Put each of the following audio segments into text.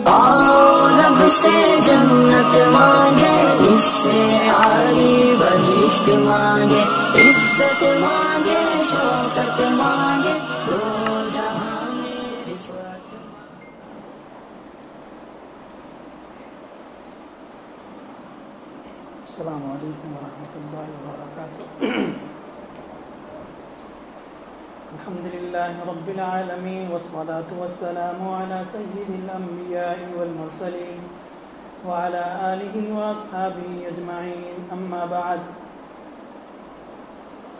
رب سے جنت مانگے، اس سے عالی بہشت مانگے، عزت مانگے، شوکت مانگے، دو جہاں میں رفعت مانگے۔ السلام علیکم ورحمۃ اللہ وبرکاتہ۔ الحمد للہ رب العالمین والصلاة والسلام علی سید الانبیاء والمرسلین وعلی آلہ واصحابہ اجمعین، اما بعد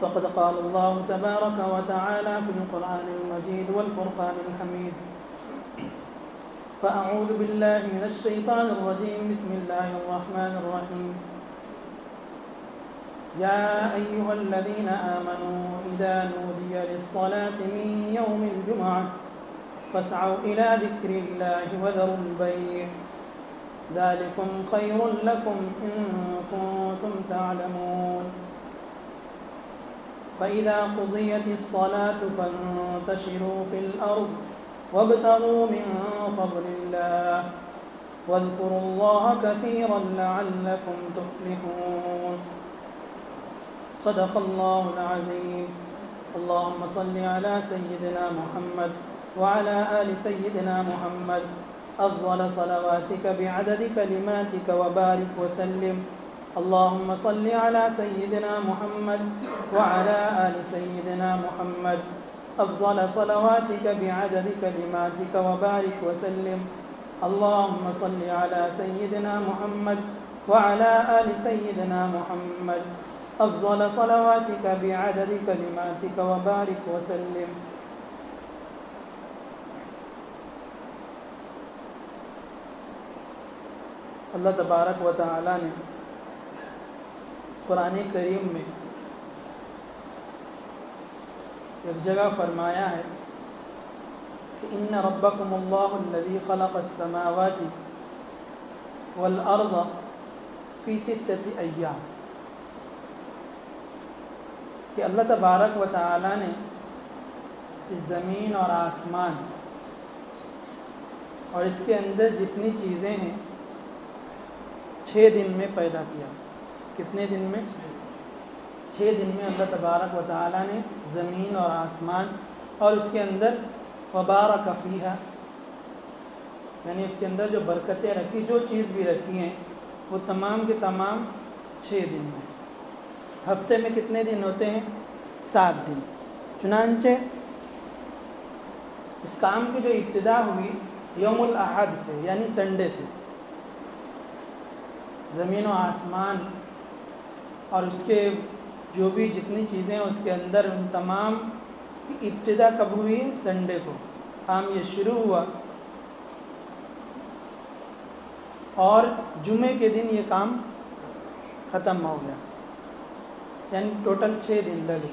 فقد قال اللہ تبارک وتعالی فی القرآن المجید والفرقان الحمید، فاعوذ باللہ من الشیطان الرجیم، بسم اللہ الرحمن الرحیم۔ يا أيها الذين آمنوا إذا نودي للصلاة من يوم الجمعة فاسعوا إلى ذكر الله وذروا البيع ذلكم خير لكم إن كنتم تعلمون فإذا قضيت الصلاة فانتشروا في الأرض وابتغوا من فضل الله واذكروا الله كثيرا لعلكم تفلحون۔ صدق اللہ العظیم۔ اللہم صل علی سیدنا محمد وعلی آل سیدنا محمد افضل صلواتک بعدد کلماتک وبارک وسلم۔ اللہم صل علی سیدنا محمد وعلی آل سیدنا محمد افضل صلواتک بعدد کلماتک وبارک وسلم۔ اللہم صل علی سیدنا محمد وعلی آل سیدنا محمد افضل صلواتک بعدد کلماتک وبارک وسلم۔ اللہ تبارک و تعالی نے قرآن کریم میں ایک جگہ فرمایا ہے کہ ان ربکم اللہ الذی خلق السماوات والارض فی 6 ایام، کہ اللہ تبارک و تعالی نے اس زمین اور آسمان اور اس کے اندر جتنی چیزیں ہیں 6 دن میں پیدا کیا۔ کتنے دن میں؟ 6 دن میں اللہ تبارک و تعالی نے زمین اور آسمان اور اس کے اندر وبارک فیہا، یعنی اس کے اندر جو برکتیں رکھی، جو چیز بھی رکھی ہیں وہ تمام کے تمام 6 دن میں۔ ہفتے میں کتنے دن ہوتے ہیں؟ 7 دن۔ چنانچہ اس کام کی جو ابتدا ہوئی یوم الاحد سے، یعنی سنڈے سے، زمین و آسمان اور اس کے جو بھی جتنی چیزیں اس کے اندر، ان تمام کی ابتدا کب ہوئی؟ سنڈے کو کام یہ شروع ہوا، اور جمعے کے دن یہ کام ختم ہو گیا، یعنی ٹوٹل 6 دن لگے۔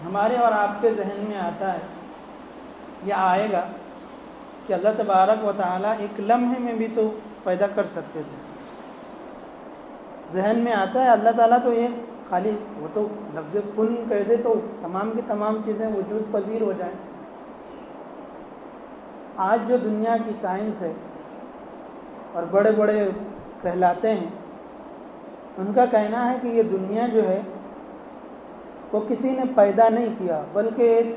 ہمارے اور آپ کے ذہن میں آتا ہے، یہ آئے گا کہ اللہ تبارک و تعالیٰ ایک لمحے میں بھی تو پیدا کر سکتے تھے۔ ذہن میں آتا ہے اللہ تعالیٰ تو یہ خالی وہ تو لفظ کن کہہ دے تو تمام کی تمام چیزیں وجود پذیر ہو جائیں۔ آج جو دنیا کی سائنس ہے اور بڑے بڑے کہلاتے ہیں، ان کا کہنا ہے کہ یہ دنیا جو ہے وہ کسی نے پیدا نہیں کیا، بلکہ ایک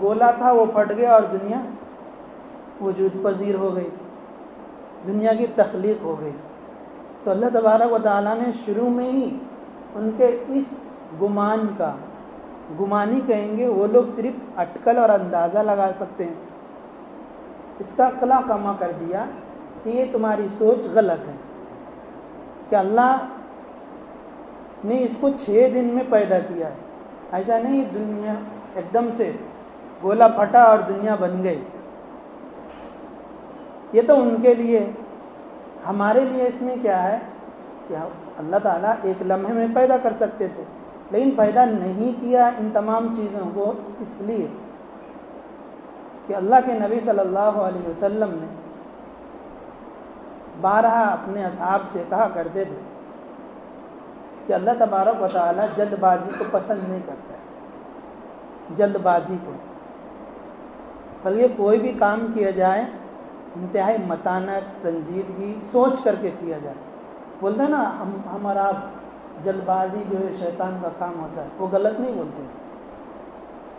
گولا تھا، وہ پھٹ گیا اور دنیا وجود پذیر ہو گئی، دنیا کی تخلیق ہو گئی۔ تو اللہ تبارک و تعالیٰ نے شروع میں ہی ان کے اس گمان کا، گمانی کہیں گے وہ لوگ صرف اٹکل اور اندازہ لگا سکتے ہیں، اس کا قلع کما کر دیا کہ یہ تمہاری سوچ غلط ہے، کہ اللہ نے اس کو 6 دن میں پیدا کیا ہے۔ ایسا نہیں دنیا ایک دم سے گولا پھٹا اور دنیا بن گئی۔ یہ تو ان کے لیے، ہمارے لیے اس میں کیا ہے کہ اللہ تعالیٰ ایک لمحے میں پیدا کر سکتے تھے، لیکن پیدا نہیں کیا ان تمام چیزوں کو اس لیے کہ اللہ کے نبی صلی اللہ علیہ وسلم نے بارہا اپنے اصحاب سے کہا کرتے تھے کہ اللہ تبارک و تعالیٰ جلد بازی کو پسند نہیں کرتا ہے، جلد بازی کو، بلکہ کوئی بھی کام کیا جائے انتہائی متانت، سنجیدگی سوچ کر کے کیا جائے. بولتے ہیں نا ہم اور آپ جلد بازی جو ہے شیطان کا کام ہوتا ہے. وہ غلط نہیں بولتے ہیں،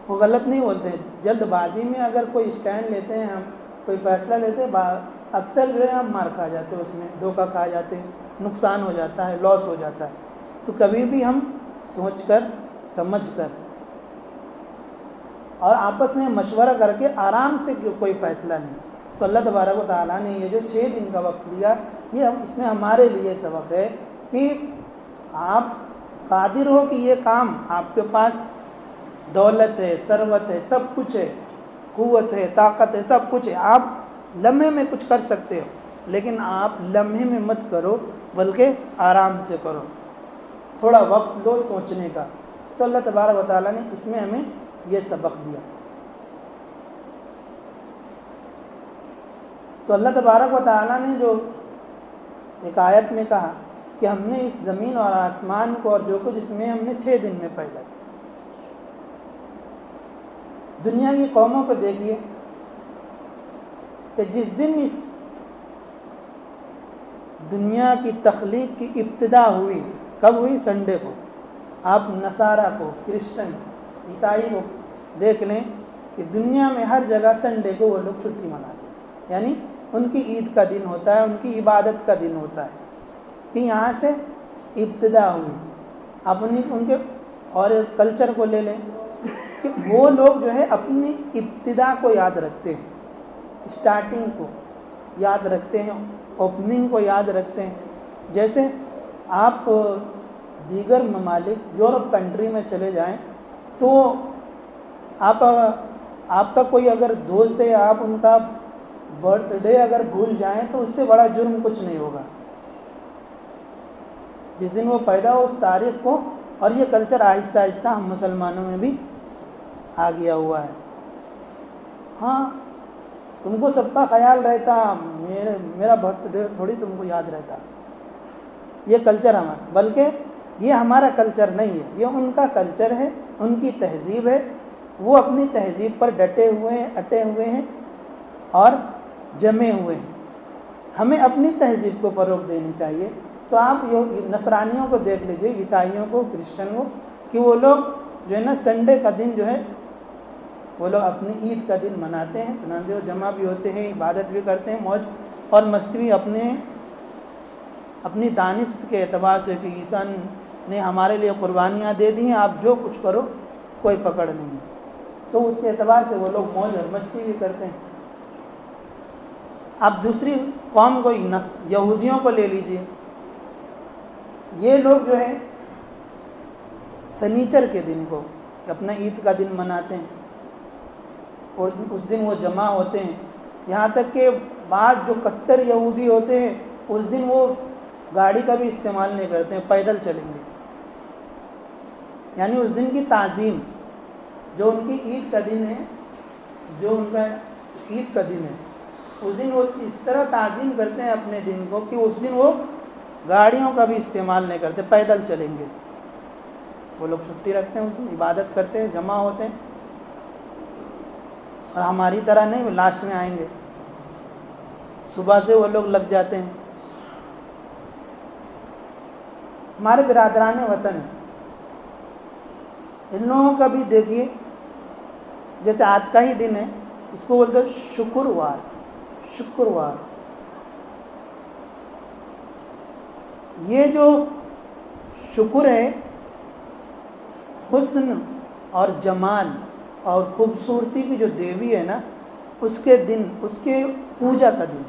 وہ غلط نہیں بولتے ہیں. جلد بازی میں اگر کوئی اسٹینڈ لیتے ہیں، ہم کوئی فیصلہ لیتے ہیں، اکثر جو ہے ہم مار کھا جاتے ہیں، اس میں دھوکہ کھا جاتے ہیں، نقصان ہو جاتا ہے، لاس ہو جاتا ہے. تو کبھی بھی ہم سوچ کر سمجھ کر اور آپس میں مشورہ کر کے آرام سے کوئی فیصلہ نہیں. تو اللہ تبارک و تعالیٰ نے یہ جو 6 دن کا وقت دیا، یہ اس میں ہمارے لیے سبق ہے کہ آپ قادر ہو کہ یہ کام آپ کے پاس دولت ہے، ثروت ہے، سب کچھ ہے، قوت ہے، طاقت ہے، سب کچھ ہے، آپ لمحے میں کچھ کر سکتے ہو، لیکن آپ لمحے میں مت کرو بلکہ آرام سے کرو، تھوڑا وقت دو سوچنے کا. تو اللہ تبارک و تعالیٰ نے اس میں ہمیں یہ سبق دیا. تو اللہ تبارک و تعالیٰ نے جو ایک آیت میں کہا کہ ہم نے اس زمین اور آسمان کو اور جو کچھ اس میں ہم نے 6 دن میں پیدا کیا. دنیا کی قوموں کو دیکھیے کہ جس دن اس دنیا کی تخلیق کی ابتدا ہوئی، کب ہوئی؟ سنڈے کو. آپ نصارہ کو، کرسچن، عیسائی کو دیکھ لیں کہ دنیا میں ہر جگہ سنڈے کو وہ لوگ چھٹی مناتے ہیں، یعنی ان کی عید کا دن ہوتا ہے، ان کی عبادت کا دن ہوتا ہے کہ یہاں سے ابتدا ہوئی. آپ ان کے اور کلچر کو لے لیں کہ وہ لوگ جو ہے اپنی ابتدا کو یاد رکھتے ہیں، اسٹارٹنگ کو یاد رکھتے ہیں، اوپننگ کو یاد رکھتے ہیں. جیسے آپ دیگر ممالک یورپ کنٹری میں چلے جائیں تو آپ کا کوئی اگر دوست ہے، آپ ان کا برتھ ڈے اگر بھول جائیں تو اس سے بڑا جرم کچھ نہیں ہوگا. جس دن وہ پیدا ہو اس تاریخ کو، اور یہ کلچر آہستہ آہستہ ہم مسلمانوں میں بھی آ گیا ہوا ہے. ہاں تم کو سب کا خیال رہتا، میرا برتھ ڈے تھوڑی تم کو یاد رہتا. یہ کلچر ہمارا، بلکہ یہ ہمارا کلچر نہیں ہے، یہ ان کا کلچر ہے، ان کی تہذیب ہے. وہ اپنی تہذیب پر ڈٹے ہوئے ہیں، اٹے ہوئے ہیں اور جمے ہوئے ہیں. ہمیں اپنی تہذیب کو فروغ دینی چاہیے. تو آپ نصرانیوں کو دیکھ لیجئے، عیسائیوں کو، کرسچن کو، کہ وہ لوگ جو ہے نا سنڈے کا دن جو ہے وہ لوگ اپنی عید کا دن مناتے ہیں، چنانچہ وہ جمع بھی ہوتے ہیں، عبادت بھی کرتے ہیں، موج اور مستی بھی اپنی دانست کے اعتبار سے کہ عیسیٰ نے ہمارے لیے قربانیاں دے دی ہیں، آپ جو کچھ کرو کوئی پکڑ نہیں ہے. تو اس کے اعتبار سے وہ لوگ موج اور مستی بھی کرتے ہیں. آپ دوسری قوم کو، یہودیوں کو لے لیجئے. یہ لوگ جو ہے سنیچر کے دن کو اپنا عید کا دن مناتے ہیں اور اس دن وہ جمع ہوتے ہیں. یہاں تک کہ بعض جو کٹر یہودی ہوتے ہیں اس دن وہ گاڑی کا بھی استعمال نہیں کرتے ہیں، پیدل چلیں گے. یعنی اس دن کی تعظیم، جو ان کی عید کا دن ہے، جو ان کا عید کا دن ہے، اس دن وہ اس طرح تعظیم کرتے ہیں اپنے دن کو کہ اس دن وہ گاڑیوں کا بھی استعمال نہیں کرتے، پیدل چلیں گے. وہ لوگ چھٹی رکھتے ہیں، اس دن عبادت کرتے ہیں، جمع ہوتے ہیں. اور ہماری طرح نہیں، وہ لاسٹ میں آئیں گے. صبح سے وہ لوگ لگ جاتے ہیں. ہمارے برادران وطن ہیں، ان لوگوں کا بھی دیکھیے، جیسے آج کا ہی دن ہے، اس کو بولتے ہیں شکروار. شکروار یہ جو شکر ہے، حسن اور جمال اور خوبصورتی کی جو دیوی ہے نا، اس کے دن، اس کے پوجا کا دن،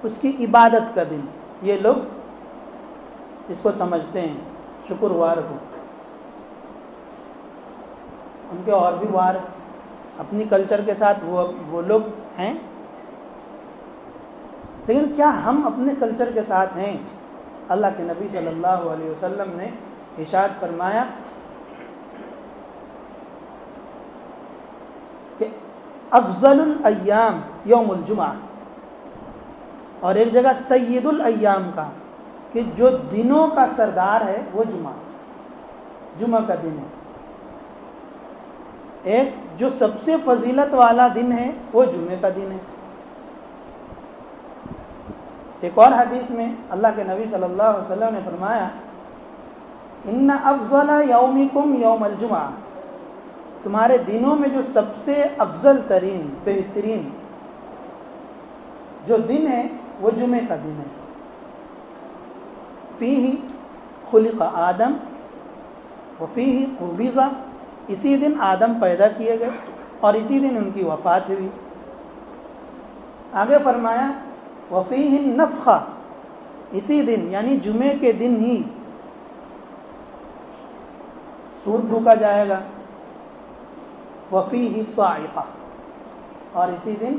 اس کی عبادت کا دن، یہ لوگ اس کو سمجھتے ہیں شکروار کو. ان کے اور بھی وار اپنی کلچر کے ساتھ وہ لوگ ہیں، لیکن کیا ہم اپنے کلچر کے ساتھ ہیں؟ اللہ کے نبی صلی اللہ علیہ وسلم نے ارشاد فرمایا کہ افضل الایام یوم الجمعہ، اور ایک جگہ سید الایام کا، کہ جو دنوں کا سردار ہے وہ جمعہ کا دن ہے. ایک جو سب سے فضیلت والا دن ہے وہ جمعے کا دن ہے. ایک اور حدیث میں اللہ کے نبی صلی اللہ علیہ وسلم نے فرمایا ان افضل یومکم یوم الجمعہ، تمہارے دنوں میں جو سب سے افضل ترین بہترین جو دن ہے وہ جمعے کا دن ہے. فیہ خلق آدم وفیہ قبض، اسی دن آدم پیدا کیے گئے اور اسی دن ان کی وفات ہوئی. آگے فرمایا وفیہ النفخہ، اسی دن یعنی جمعے کے دن ہی سور پھونکا جائے گا. وفیہ صاعقہ، اور اسی دن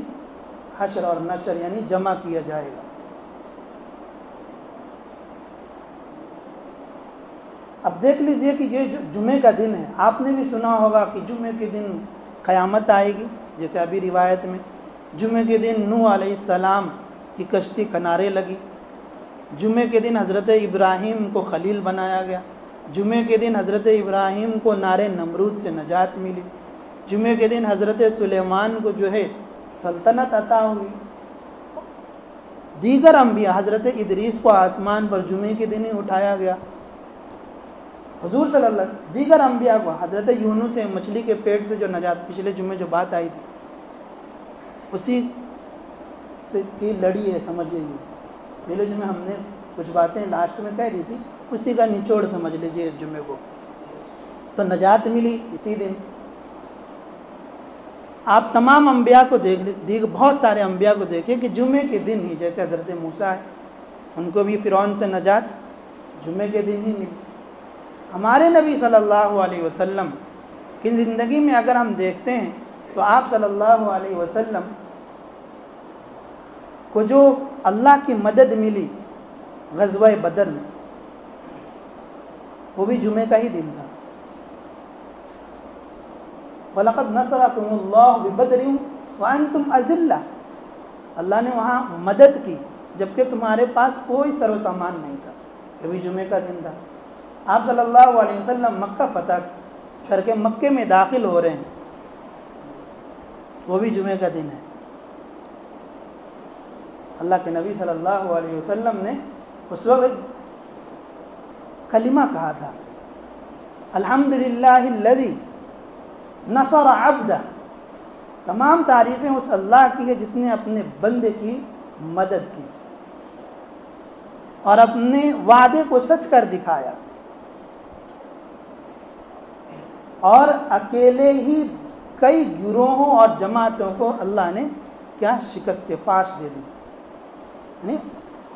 حشر اور نشر یعنی جمع کیا جائے گا. اب دیکھ لیجئے کہ یہ جمعے کا دن ہے. آپ نے بھی سنا ہوگا کہ جمعے کے دن قیامت آئے گی، جیسے ابھی روایت میں جمعے کے دن نوح علیہ السلام کی کشتی کنارے لگی، جمعے کے دن حضرت ابراہیم کو خلیل بنایا گیا، جمعے کے دن حضرت ابراہیم کو نار نمرود سے نجات ملی، جمعے کے دن حضرت سلیمان کو جو ہے سلطنت عطا ہوئی. دیگر انبیاء حضرت ادریس کو آسمان پر جمعے کے دن ہی اٹھایا گیا. حضور صلی اللہ علیہ وسلم دیگر انبیاء کو حضرت یونس سے مچھلی کے پیٹ سے جو نجات پچھلے جمعے جو بات آئی تھی اسی سے کی لڑی ہے، سمجھیے. پہلے جمعے ہم نے کچھ باتیں لاسٹ میں کہہ دی تھی، اسی کا نچوڑ سمجھ لیجیے اس جمعے کو. تو نجات ملی اسی دن. آپ تمام انبیاء کو دیکھ بہت سارے انبیاء کو دیکھیں کہ جمعے کے دن ہی، جیسے حضرت موسیٰ ہے ان کو بھی فرعون سے نجات جمعے کے دن ہی ملی. ہمارے نبی صلی اللہ علیہ وسلم کی زندگی میں اگر ہم دیکھتے ہیں تو آپ صلی اللہ علیہ وسلم کو جو اللہ کی مدد ملی غزوہ بدر میں، وہ بھی جمعے کا ہی دن تھا. وَلَقَدْ نَصَرَكُمُ اللَّهُ بِبَدْرٍ وَأَنْتُمْ أَذِلَّةٌ، اللہ نے وہاں مدد کی جبکہ تمہارے پاس کوئی سر و سامان نہیں تھا. یہ بھی جمعے کا دن تھا. آپ صلی اللہ علیہ وسلم مکہ فتح کر کے مکے میں داخل ہو رہے ہیں، وہ بھی جمعے کا دن ہے. اللہ کے نبی صلی اللہ علیہ وسلم نے اس وقت کلمہ کہا تھا الحمدللہ الذی نصر عبدہ، تمام تعریفیں اس اللہ کی ہے جس نے اپنے بندے کی مدد کی اور اپنے وعدے کو سچ کر دکھایا، اور اکیلے ہی کئی گروہوں اور جماعتوں کو اللہ نے کیا شکست فاش دے دی. یعنی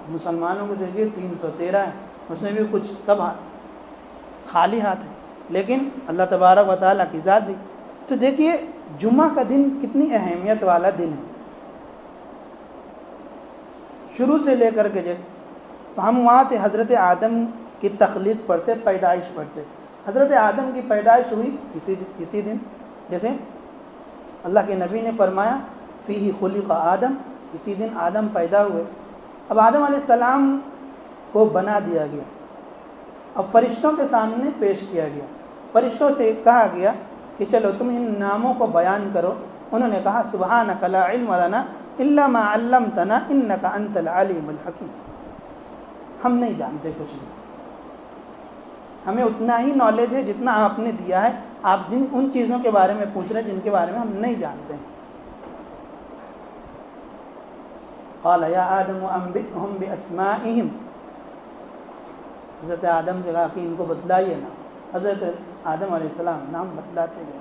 مسلمانوں کو دیکھیے 313 ہے، اس میں بھی کچھ سب خالی ہاتھ ہے، لیکن اللہ تبارک و تعالیٰ کی ذات دی. تو دیکھیے جمعہ کا دن کتنی اہمیت والا دن ہے. شروع سے لے کر کے جیسے تو ہم وہاں تھے حضرت آدم کی تخلیق پڑھتے، پیدائش پڑھتے. حضرت آدم کی پیدائش ہوئی اسی دن، جیسے اللہ کے نبی نے فرمایا فیہ خلق آدم، اسی دن آدم پیدا ہوئے. اب آدم علیہ السلام کو بنا دیا گیا، اب فرشتوں کے سامنے پیش کیا گیا. فرشتوں سے کہا گیا کہ چلو تم ان ناموں کو بیان کرو. انہوں نے کہا سبحانک لا علم لنا الا ما علمتنا انک انت العلیم الحکیم، ہم نہیں جانتے کچھ نہیں، ہمیں اتنا ہی نالج ہے جتنا آپ نے دیا ہے. آپ جن ان چیزوں کے بارے میں پوچھ رہے ہیں جن کے بارے میں ہم نہیں جانتے ہیں. قال یا آدم انبئهم باسمائهم، حضرت آدم سے کہا کہ ان کو بتلائیے نا. حضرت آدم علیہ السلام نام بتلاتے گئے.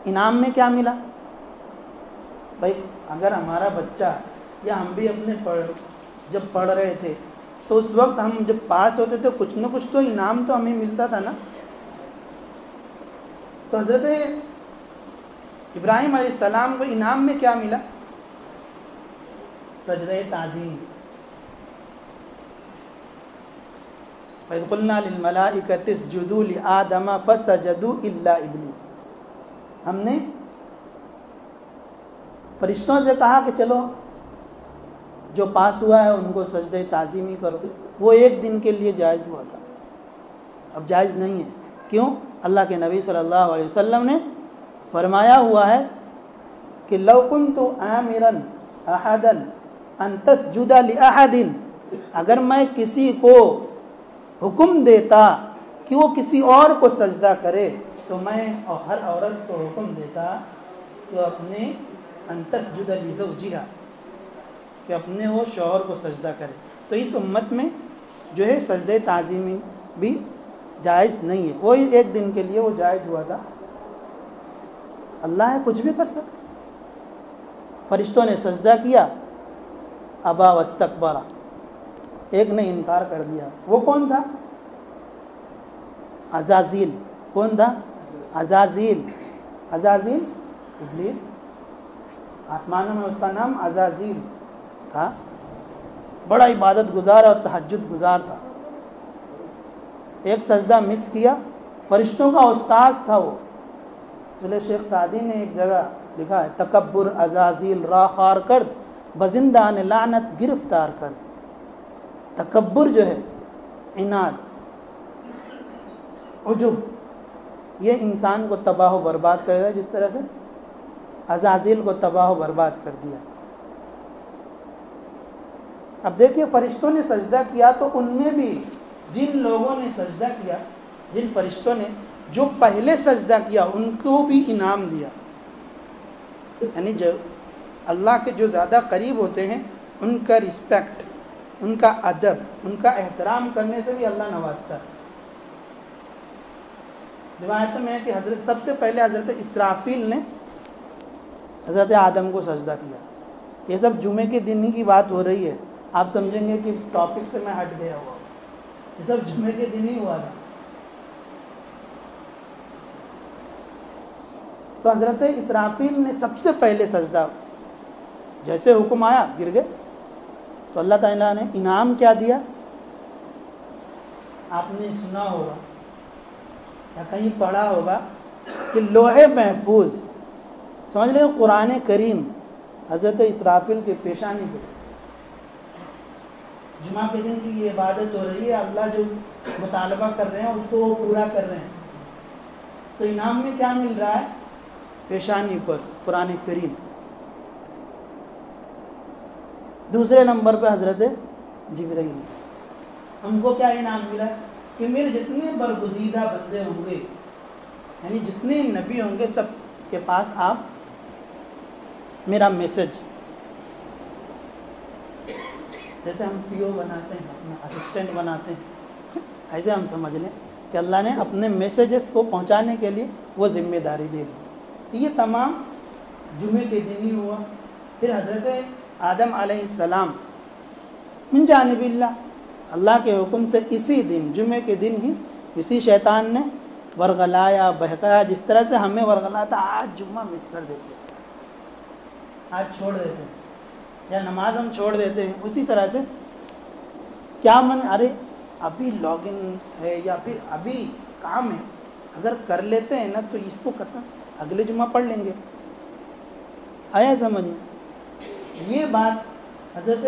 انعام میں کیا ملا؟ بھائی اگر ہمارا بچہ یا ہم بھی اپنے جب پڑھ رہے تھے تو اس وقت ہم جب پاس ہوتے تھے کچھ نہ کچھ تو انعام تو ہمیں ملتا تھا نا. تو حضرت ابراہیم علیہ السلام کو انعام میں کیا ملا؟ سجدہ تعظیم. وَإِذْ قُلْنَا لِلْمَلَائِكَةِ اسْجُدُوا لِآدَمَ فَسَجَدُوا إِلَّا إِبْلِيسَ، ہم نے فرشتوں سے کہا کہ چلو جو پاس ہوا ہے ان کو سجدہ تعظیم ہی کرو. وہ ایک دن کے لیے جائز ہوا تھا، اب جائز نہیں ہے. کیوں؟ اللہ کے نبی صلی اللہ علیہ وسلم نے فرمایا ہوا ہے کہ لو کنت آمرا احدا ان تسجد لاحد، اگر میں کسی کو حکم دیتا کہ وہ کسی اور کو سجدہ کرے تو میں ہر عورت کو حکم دیتا کہ اپنے ان تسجد لزوجہا، کہ اپنے وہ شوہر کو سجدہ کرے. تو اس امت میں جو ہے سجدہ تعظیمی بھی جائز نہیں ہے. وہی ایک دن کے لیے وہ جائز ہوا تھا. اللہ ہے کچھ بھی کر سکتے. فرشتوں نے سجدہ کیا، ابا واستکبر، ایک نے انکار کر دیا. وہ کون تھا؟ عزازیل. کون تھا؟ عزازیل. عزازیل ابلیس، آسمانوں میں اس کا نام عزازیل تھا. بڑا عبادت گزار اور تہجد گزار تھا. ایک سجدہ مس کیا. فرشتوں کا استاذ تھا وہ. چلے شیخ سعدی نے ایک جگہ لکھا ہے تکبر عزازیل را خار کرد بزندان لعنت گرفتار کرد. تکبر جو ہے، عناد، عجب، یہ انسان کو تباہ و برباد کر دیا جس طرح سے عزازیل کو تباہ و برباد کر دیا. اب دیکھیے فرشتوں نے سجدہ کیا تو ان میں بھی جن لوگوں نے سجدہ کیا، جن فرشتوں نے جو پہلے سجدہ کیا ان کو بھی انعام دیا. یعنی جو اللہ کے جو زیادہ قریب ہوتے ہیں ان کا رسپیکٹ، ان کا ادب، ان کا احترام کرنے سے بھی اللہ نوازتا ہے. روایت میں ہے کہ سب سے پہلے حضرت اسرافیل نے حضرت آدم کو سجدہ کیا. یہ سب جمعے کے دن ہی کی بات ہو رہی ہے. آپ سمجھیں گے کہ ٹاپک سے میں ہٹ گیا ہوا، یہ سب جمعے کے دن ہی ہوا تھا. تو حضرت اسرافیل نے سب سے پہلے سجدہ، جیسے حکم آیا گر گئے. تو اللہ تعالیٰ نے انعام کیا دیا؟ آپ نے سنا ہوگا یا کہیں پڑھا ہوگا کہ لوح محفوظ، سمجھ لیں قرآن کریم حضرت اسرافیل کے پیشانی پہ. جمعہ کے دن کی یہ عبادت ہو رہی ہے، اللہ جو مطالبہ کر رہے ہیں اس کو وہ پورا کر رہے ہیں. تو انعام میں کیا مل رہا ہے؟ پیشانی پر قرآن کریم. دوسرے نمبر پہ حضرت جبرائیل، ان کو کیا انعام ملا کہ میرے جتنے برگزیدہ بندے ہوں گے، یعنی جتنے نبی ہوں گے، سب کے پاس آپ میرا میسج، جیسے ہم پی او بناتے ہیں، اپنا اسسٹنٹ بناتے ہیں، ایسے ہم سمجھ لیں کہ اللہ نے اپنے میسیجز کو پہنچانے کے لیے وہ ذمہ داری دے دی. یہ تمام جمعے کے دن ہی ہوا. پھر حضرت آدم علیہ السلام من جانب اللہ کے حکم سے اسی دن، جمعے کے دن ہی، اسی شیطان نے ورغلایا، بہکایا. جس طرح سے ہمیں ورغلاتا، آج جمعہ مس کر دیتے ہیں، آج چھوڑ دیتے ہیں، یا نماز ہم چھوڑ دیتے ہیں، اسی طرح سے کیا ارے ابھی لاگ ان ہے یا پھر ابھی کام ہے، اگر کر لیتے ہیں نا تو اس کو اگلے جمعہ پڑھ لیں گے. آیا سمجھ میں؟ یہ بات حضرت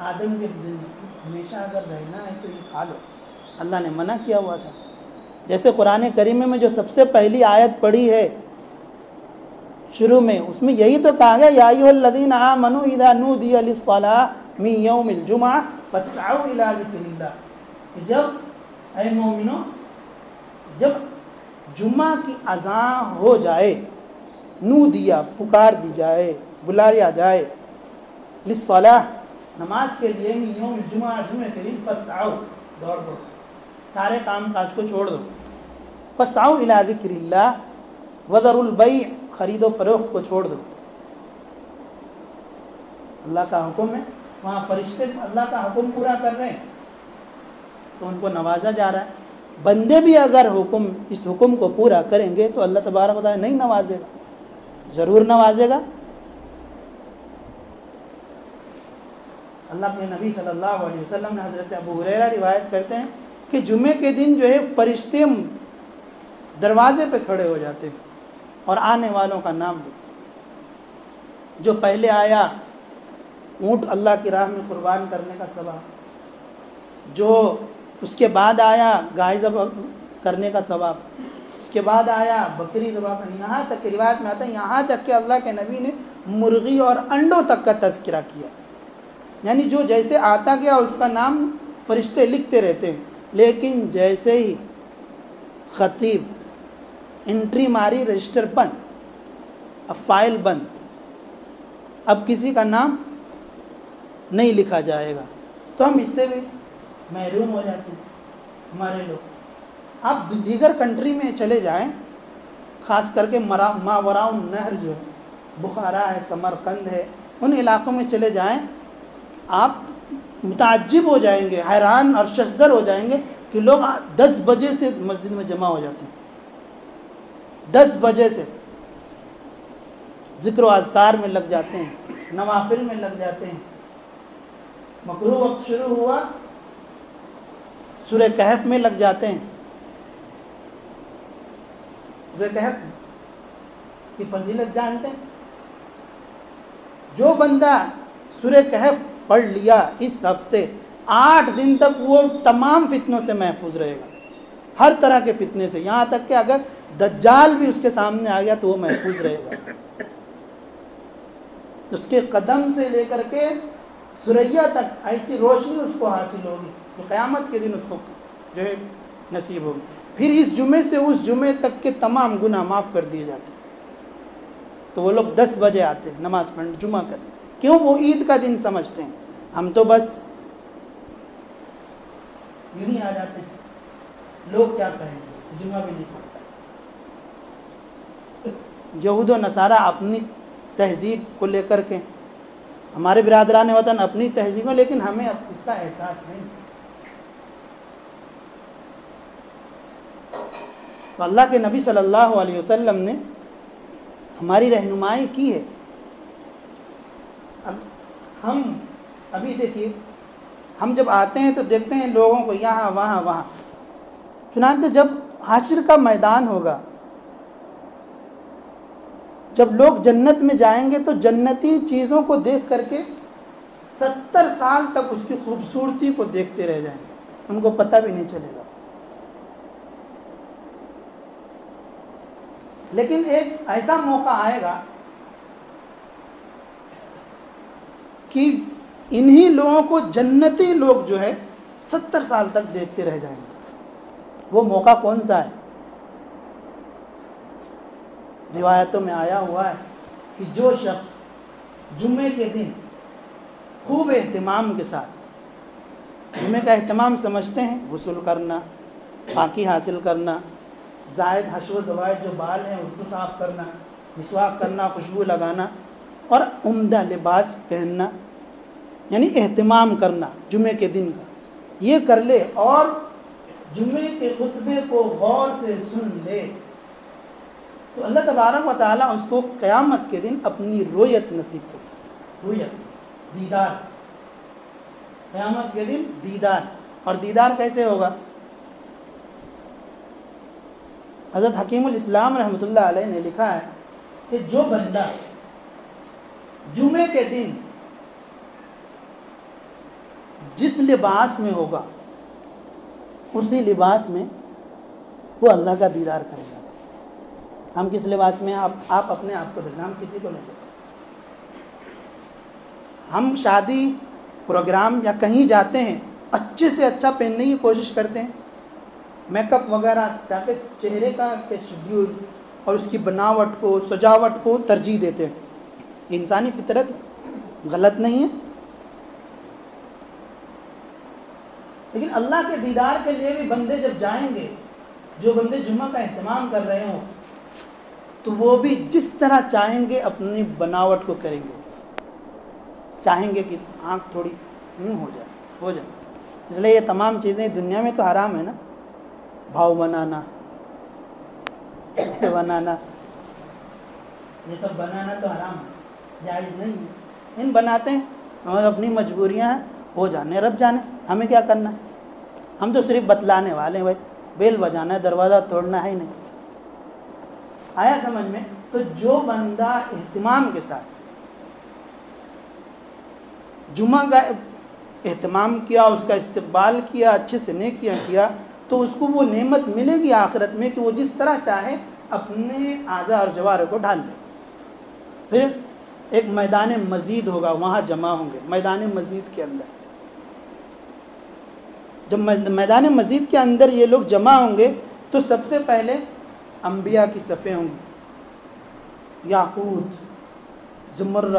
آدم کے دل میں تھی. ہمیشہ اگر رہنا ہے تو یہ کھا لو، اللہ نے منع کیا ہوا تھا. جیسے قرآن کریم میں جو سب سے پہلی آیت پڑھی ہے شروع میں، اس میں یہی تو کہا گیا، یا ایھا الذین آمنوا اذا نودی للصلاۃ من یوم الجمعہ فاسعوا الی ذکر اللہ، کہ جب اے مومنو، جب جمعہ کی اذان ہو جائے، نودیا، پکار دی جائے، بلایا جائے، للصلاۃ، نماز کے لیے، من یوم الجمعہ، جمعہ کے دن، فاسعوا، دوڑ دو، سارے کام کاج کو چھوڑ دو. فاسعوا الی ذکر اللہ وذروا البیع، خرید و فروخت کو چھوڑ دو. اللہ کا حکم ہے. وہاں فرشتے اللہ کا حکم پورا کر رہے ہیں تو ان کو نوازا جا رہا ہے. بندے بھی اگر اس حکم کو پورا کریں گے تو اللہ تبارک و تعالیٰ نہیں نوازے گا؟ ضرور نوازے گا. اللہ کے نبی صلی اللہ علیہ وسلم نے، حضرت ابو ہریرہ روایت کرتے ہیں کہ جمعے کے دن جو ہے فرشتے دروازے پہ کھڑے ہو جاتے ہیں اور آنے والوں کا نام لے. جو پہلے آیا اونٹ اللہ کی راہ میں قربان کرنے کا ثواب، جو اس کے بعد آیا گائے ذبح کرنے کا ثواب، اس کے بعد آیا بکری ذبح کرنے، یہاں تک کہ روایت میں آتا ہے یہاں تک کہ اللہ کے نبی نے مرغی اور انڈوں تک کا تذکرہ کیا. یعنی جو جیسے آتا گیا اس کا نام فرشتے لکھتے رہتے ہیں، لیکن جیسے ہی خطیب انٹری ماری رجسٹر بند، اب فائل بند، اب کسی کا نام نہیں لکھا جائے گا. تو ہم اس سے بھی محروم ہو جاتے ہیں ہمارے لوگ. آپ دیگر کنٹری میں چلے جائیں، خاص کر کے ماوراء النہر جو ہے، بخارا ہے، سمرقند ہے، ان علاقوں میں چلے جائیں، آپ متعجب ہو جائیں گے، حیران اور ششدر ہو جائیں گے کہ لوگ 10 بجے سے مسجد میں جمع ہو جاتے ہیں. 10 بجے سے ذکر و اذکار میں لگ جاتے ہیں، نوافل میں لگ جاتے ہیں. مکروہ وقت شروع ہوا، سورہ کہف میں لگ جاتے ہیں. سورہ کہف کی فضیلت جانتے ہیں؟ جو بندہ سورہ کہف پڑھ لیا اس ہفتے، 8 دن تک وہ تمام فتنوں سے محفوظ رہے گا، ہر طرح کے فتنے سے. یہاں تک کہ اگر دجال بھی اس کے سامنے آ گیا تو وہ محفوظ رہے گا. اس کے قدم سے لے کر کے ثریا تک ایسی روشنی اس کو حاصل ہوگی جو قیامت کے دن اس کو جو ہے نصیب ہوگی. پھر اس جمعے سے اس جمعے تک کے تمام گناہ معاف کر دیے جاتے ہیں. تو وہ لوگ 10 بجے آتے ہیں نماز پڑھنے جمعہ کا دن. کیوں؟ وہ عید کا دن سمجھتے ہیں. ہم تو بس یوں ہی آ جاتے ہیں. لوگ کیا کہیں گے، جمعہ بھی نہیں پڑھتا. یہود و نصارہ اپنی تہذیب کو لے کر کے، ہمارے برادران وطن اپنی تہذیب ہے، لیکن ہمیں اب اس کا احساس نہیں. تو اللہ کے نبی صلی اللہ علیہ وسلم نے ہماری رہنمائی کی ہے. اب ہم ابھی دیکھیے، ہم جب آتے ہیں تو دیکھتے ہیں لوگوں کو یہاں وہاں وہاں. چنانچہ جب حشر کا میدان ہوگا، جب لوگ جنت میں جائیں گے تو جنتی چیزوں کو دیکھ کر کے 70 سال تک اس کی خوبصورتی کو دیکھتے رہ جائیں گے، ان کو پتہ بھی نہیں چلے گا. لیکن ایک ایسا موقع آئے گا کہ انہی لوگوں کو جنتی لوگ جو ہے 70 سال تک دیکھتے رہ جائیں گے. وہ موقع کون سا ہے؟ روایتوں میں آیا ہوا ہے کہ جو شخص جمعے کے دن خوب اہتمام کے ساتھ، جمعے کا اہتمام سمجھتے ہیں غسل کرنا، پاکی حاصل کرنا، زائد حشو و زوائد جو بال ہیں اس کو صاف کرنا، مسواک کرنا، خوشبو لگانا اور عمدہ لباس پہننا، یعنی اہتمام کرنا جمعے کے دن کا، یہ کر لے اور جمعے کے خطبے کو غور سے سن لے تو اللہ تبارک و تعالیٰ اس کو قیامت کے دن اپنی رویت نصیب کرے. رویت، دیدار، قیامت کے دن دیدار. اور دیدار کیسے ہوگا؟ حضرت حکیم الاسلام رحمۃ اللہ علیہ نے لکھا ہے کہ جو بندہ جمعے کے دن جس لباس میں ہوگا اسی لباس میں وہ اللہ کا دیدار کرے گا. ہم کس لباس میں؟ آپ اپنے آپ کو دیکھنا، ہم کسی کو نہیں دیکھتے. ہم شادی پروگرام یا کہیں جاتے ہیں اچھے سے اچھا پہننے کی کوشش کرتے ہیں، میک اپ وغیرہ، تاکہ چہرے کا شیڈیول اور اس کی بناوٹ کو، سجاوٹ کو ترجیح دیتے ہیں. انسانی فطرت غلط نہیں ہے، لیکن اللہ کے دیدار کے لیے بھی بندے جب جائیں گے، جو بندے جمعہ کا اہتمام کر رہے ہوں تو وہ بھی جس طرح چاہیں گے اپنی بناوٹ کو کریں گے. چاہیں گے کہ آنکھ تھوڑی ہو جائے. اس لیے یہ تمام چیزیں دنیا میں تو حرام ہے نا، بھاؤ بنانا، بنانا، یہ سب بنانا تو حرام ہے، جائز نہیں ہے. ان بناتے ہیں، ہمیں اپنی مجبوریاں ہیں، ہو جانے رب جانے، ہمیں کیا کرنا ہے. ہم تو صرف بتلانے والے ہیں، بھائی بیل بجانا ہے، دروازہ توڑنا ہے ہی نہیں. آیا سمجھ میں؟ تو جو بندہ اہتمام کے ساتھ جمعہ کا اہتمام کیا، اس کا استقبال کیا، اچھے سے نیکیاں کیا، تو اس کو وہ نعمت ملے گی آخرت میں کہ وہ جس طرح چاہے اپنے اعضاء اور جوارح کو ڈھال دے. پھر ایک میدان مزید ہوگا، وہاں جمع ہوں گے میدان مزید کے اندر. جب میدان مزید کے اندر یہ لوگ جمع ہوں گے تو سب سے پہلے انبیاء کی صفیں ہوں گی، یاقوت، زمرد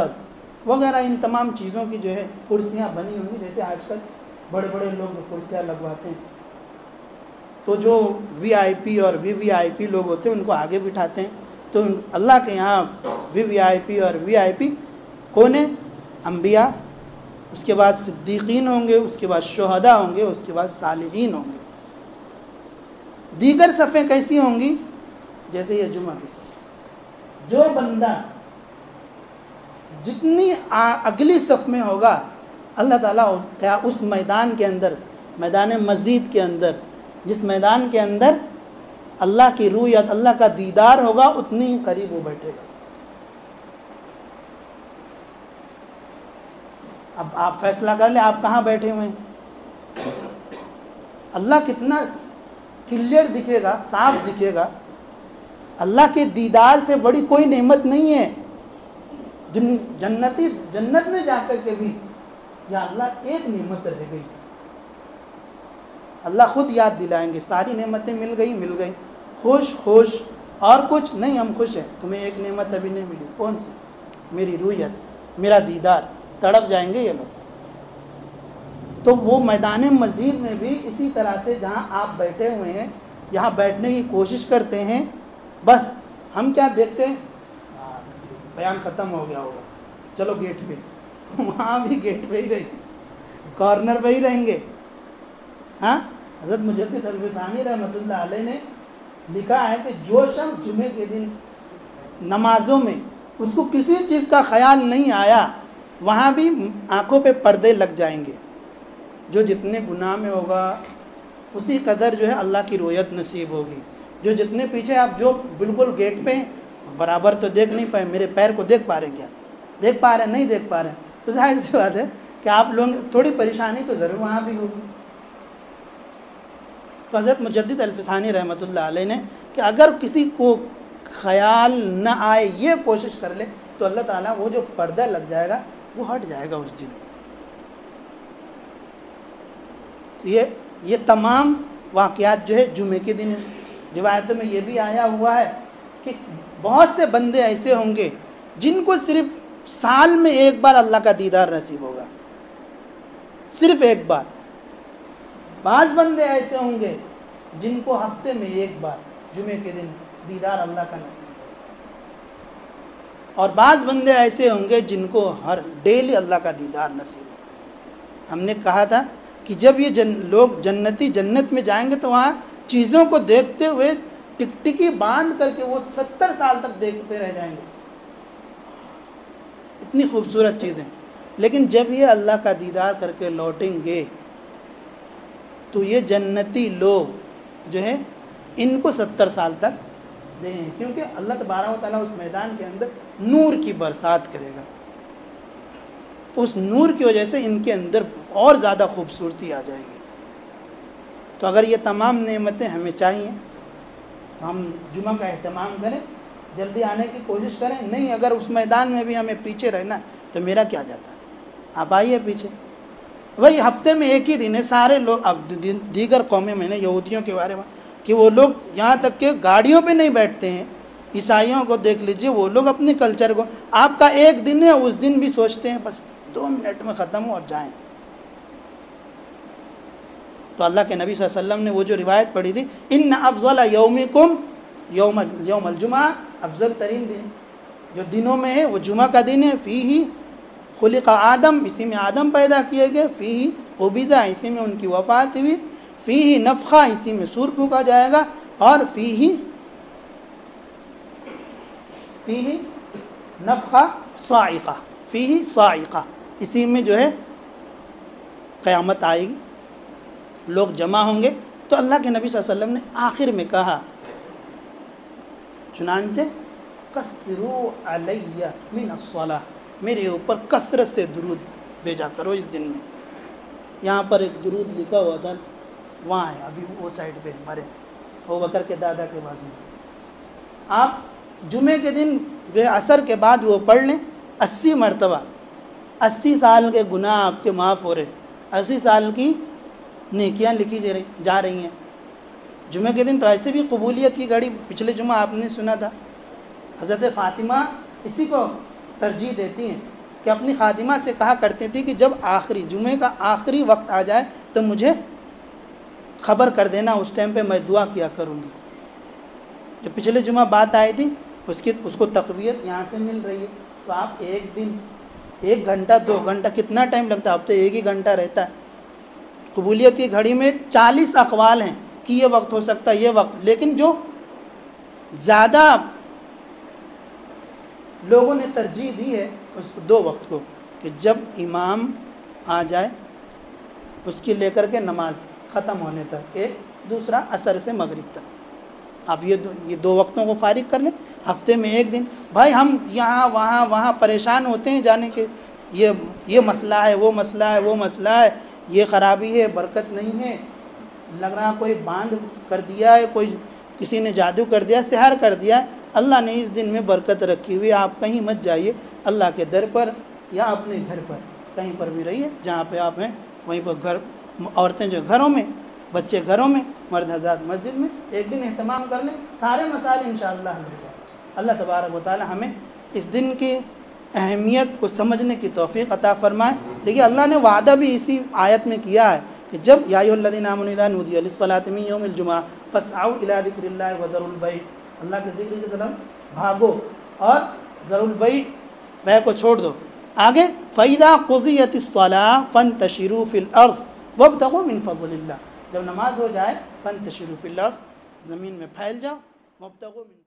وغیرہ ان تمام چیزوں کی جو ہے کرسیاں بنی ہوں گی، جیسے آج کل بڑے بڑے لوگ کرسیاں لگواتے ہیں. تو جو وی آئی پی اور وی آئی پی لوگ ہوتے ہیں ان کو آگے بٹھاتے ہیں. تو اللہ کے یہاں وی آئی پی اور وی آئی پی کون ہیں؟ انبیاء، اس کے بعد صدیقین ہوں گے، اس کے بعد شہداء ہوں گے، اس کے بعد صالحین ہوں گے. دیگر صفیں کیسی ہوں گی؟ جیسے یہ جمعہ کی صف. جو بندہ جتنی اگلی صف میں ہوگا اللہ تعالیٰ اس میدان کے اندر، میدان مزید کے اندر، جس میدان کے اندر اللہ کی رویت، اللہ کا دیدار ہوگا، اتنی ہی قریب وہ بیٹھے گا. اب آپ فیصلہ کر لیں آپ کہاں بیٹھے ہوئے ہیں. اللہ کتنا کلیئر دکھے گا، صاف دکھے گا. اللہ کے دیدار سے بڑی کوئی نعمت نہیں ہے. جنتی جنت میں جا کر کے بھی یا اللہ ایک نعمت رہ گئی، اللہ خود یاد دلائیں گے ساری نعمتیں مل گئی، خوش اور کچھ نہیں، ہم خوش ہیں، تمہیں ایک نعمت ابھی نہیں ملی. کون سی؟ میری رویت، میرا دیدار. تڑپ جائیں گے یہ لوگ. تو وہ میدان مزید میں بھی اسی طرح سے جہاں آپ بیٹھے ہوئے ہیں یہاں بیٹھنے کی کوشش کرتے ہیں. بس ہم کیا دیکھتے ہیں، بیان ختم ہو گیا ہوگا، چلو گیٹ پہ. وہاں بھی گیٹ پہ ہی رہیں گے، کارنر پہ ہی رہیں گے. ہاں، حضرت مجدد الفسانی رحمۃ اللہ علیہ نے لکھا ہے کہ جو شخص جمعے کے دن نمازوں میں اس کو کسی چیز کا خیال نہیں آیا، وہاں بھی آنکھوں پہ پردے لگ جائیں گے. جو جتنے گناہ میں ہوگا اسی قدر جو ہے اللہ کی رویت نصیب ہوگی. جو جتنے پیچھے آپ جو بالکل گیٹ پہ ہیں برابر تو دیکھ نہیں پائے، میرے پیر کو دیکھ پا رہے ہیں کیا؟ دیکھ پا رہے ہیں؟ نہیں دیکھ پا رہے ہیں. تو ظاہر سی بات ہے کہ آپ لوگ تھوڑی پریشانی تو ضرور وہاں بھی ہوگی. تو حضرت مجدد الفسانی رحمۃ اللہ علیہ نے کہ اگر کسی کو خیال نہ آئے یہ کوشش کر لے تو اللہ تعالیٰ وہ جو پردہ لگ جائے گا وہ ہٹ جائے گا اس دن. یہ تمام واقعات جو ہے جمعے کے دن روایتوں میں یہ بھی آیا ہوا ہے کہ بہت سے بندے ایسے ہوں گے جن کو صرف سال میں ایک بار اللہ کا دیدار نصیب ہوگا، صرف ایک بار. بعض بندے ایسے ہوں گے جن کو ہفتے میں ایک بار جمعے کے دن دیدار اللہ کا نصیب ہوگا، اور بعض بندے ایسے ہوں گے جن کو ہر ڈیلی اللہ کا دیدار نصیب ہوگا. ہم نے کہا تھا کہ جب یہ لوگ جنتی جنت میں جائیں گے تو وہاں چیزوں کو دیکھتے ہوئے ٹکٹکی باندھ کر کے وہ 70 سال تک دیکھتے رہ جائیں گے، اتنی خوبصورت چیزیں. لیکن جب یہ اللہ کا دیدار کر کے لوٹیں گے تو یہ جنتی لوگ جو ہے ان کو 70 سال تک دیں گے، کیونکہ اللہ تبارک و تعالیٰ اس میدان کے اندر نور کی برسات کرے گا. تو اس نور کی وجہ سے ان کے اندر اور زیادہ خوبصورتی آ جائے گی. تو اگر یہ تمام نعمتیں ہمیں چاہیے تو ہم جمعہ کا اہتمام کریں، جلدی آنے کی کوشش کریں. نہیں، اگر اس میدان میں بھی ہمیں پیچھے رہنا ہے تو میرا کیا جاتا ہے، آپ آئیے پیچھے. وہی ہفتے میں ایک ہی دن ہے. سارے لوگ اب دیگر قومیں میں نے یہودیوں کے بارے میں کہ وہ لوگ یہاں تک کہ گاڑیوں پہ نہیں بیٹھتے ہیں. عیسائیوں کو دیکھ لیجئے، وہ لوگ اپنے کلچر کو، آپ کا ایک دن ہے اس دن بھی سوچتے ہیں بس 2 منٹ میں ختم ہو اور جائیں. تو اللہ کے نبی صلی اللہ علیہ وسلم نے وہ جو روایت پڑھی تھی، ان افضل یومکم یوم الجمعہ، افضل ترین دن جو دنوں میں ہے وہ جمعہ کا دن ہے. فیہ خلق آدم، اسی میں آدم پیدا کیے گئے. فیہ قبضہ، اسی میں ان کی وفات ہوئی. فیہ نفخہ، اسی میں سور پھونکا جائے گا. اور فیہ نفخہ صاعقہ، فیہ صاعقہ، اسی میں جو ہے قیامت آئے گی، لوگ جمع ہوں گے. تو اللہ کے نبی صلی اللہ علیہ وسلم نے آخر میں کہا، چنانچہ کثروا علی من الصلاۃ، میرے اوپر کثرت سے درود بھیجا کرو اس دن میں. یہاں پر ایک درود لکھا ہوا تھا، وہاں ہے ابھی وہ سائڈ پہ ہمارے ابوبکر کے دادا کے بازو میں. آپ جمعے کے دن جو عصر کے بعد وہ پڑھ لیں 80 مرتبہ 80 سال کے گناہ آپ کے معاف ہو رہے، 80 سال کی نیکیاں لکھی جا رہی ہیں۔ جمعہ کے دن تو ایسے بھی قبولیت کی گھڑی، پچھلے جمعہ آپ نے سنا تھا حضرت فاطمہ اسی کو ترجیح دیتی ہیں کہ اپنی خادمہ سے کہا کرتی تھی کہ جب آخری جمعے کا آخری وقت آ جائے تو مجھے خبر کر دینا، اس ٹائم پہ میں دعا کیا کروں گی۔ جو پچھلے جمعہ بات آئی تھی اس کو تقویت یہاں سے مل رہی ہے۔ تو آپ ایک دن 1 گھنٹہ 2 گھنٹہ کتنا ٹائم لگتا ہے؟ اب تو 1 ہی گھنٹہ رہتا ہے۔ قبولیت کی گھڑی میں 40 اقوال ہیں کہ یہ وقت ہو سکتا ہے، یہ وقت، لیکن جو زیادہ لوگوں نے ترجیح دی ہے اس کو 2 وقت کو، کہ جب امام آ جائے اس کی لے کر کے نماز ختم ہونے تک، ایک دوسرا عصر سے مغرب تک۔ آپ یہ 2 وقتوں کو فارغ کر لیں، ہفتے میں 1 دن۔ بھائی ہم یہاں وہاں پریشان ہوتے ہیں جانے کے، یہ مسئلہ ہے، وہ مسئلہ ہے، وہ مسئلہ ہے، یہ خرابی ہے، برکت نہیں ہے، لگ رہا کوئی باندھ کر دیا ہے، کوئی کسی نے جادو کر دیا، سحر کر دیا۔ اللہ نے اس دن میں برکت رکھی ہوئی، آپ کہیں مت جائیے، اللہ کے در پر یا اپنے گھر پر کہیں پر بھی رہیے جہاں پہ آپ ہیں وہیں پر۔ گھر عورتیں جو گھروں میں، بچے گھروں میں، مرد حضرات مسجد میں، ایک دن اہتمام کر لیں، سارے مسائل انشاءاللہ حل ہو جائیں۔ اللہ تبارک و تعالی ہمیں اس دن کی اہمیت کو سمجھنے کی توفیق عطا فرمائے۔ دیکھیے اللہ نے وعدہ بھی اسی آیت میں کیا ہے کہ جب یا ایھا الذین آمنوا اذا نودی للصلاۃ من یوم الجمعہ فاسعوا الی ذکر اللہ وذروا البیع، اللہ کے ذکر کی طرف بھاگو اور ذروا البیع، بیع کو چھوڑ دو۔ آگے فَإِذَا قُضِيَتِ الصَّلَاةُ فَانتَشِرُوا فِي الْأَرْضِ وَابْتَغُوا مِن فَضْلِ اللَّهِ، جب نماز ہو جائے فَانتَشِرُوا فِي الْأَرْضِ، زمین میں پھیل جاؤ، وَابْتَغُوا مِن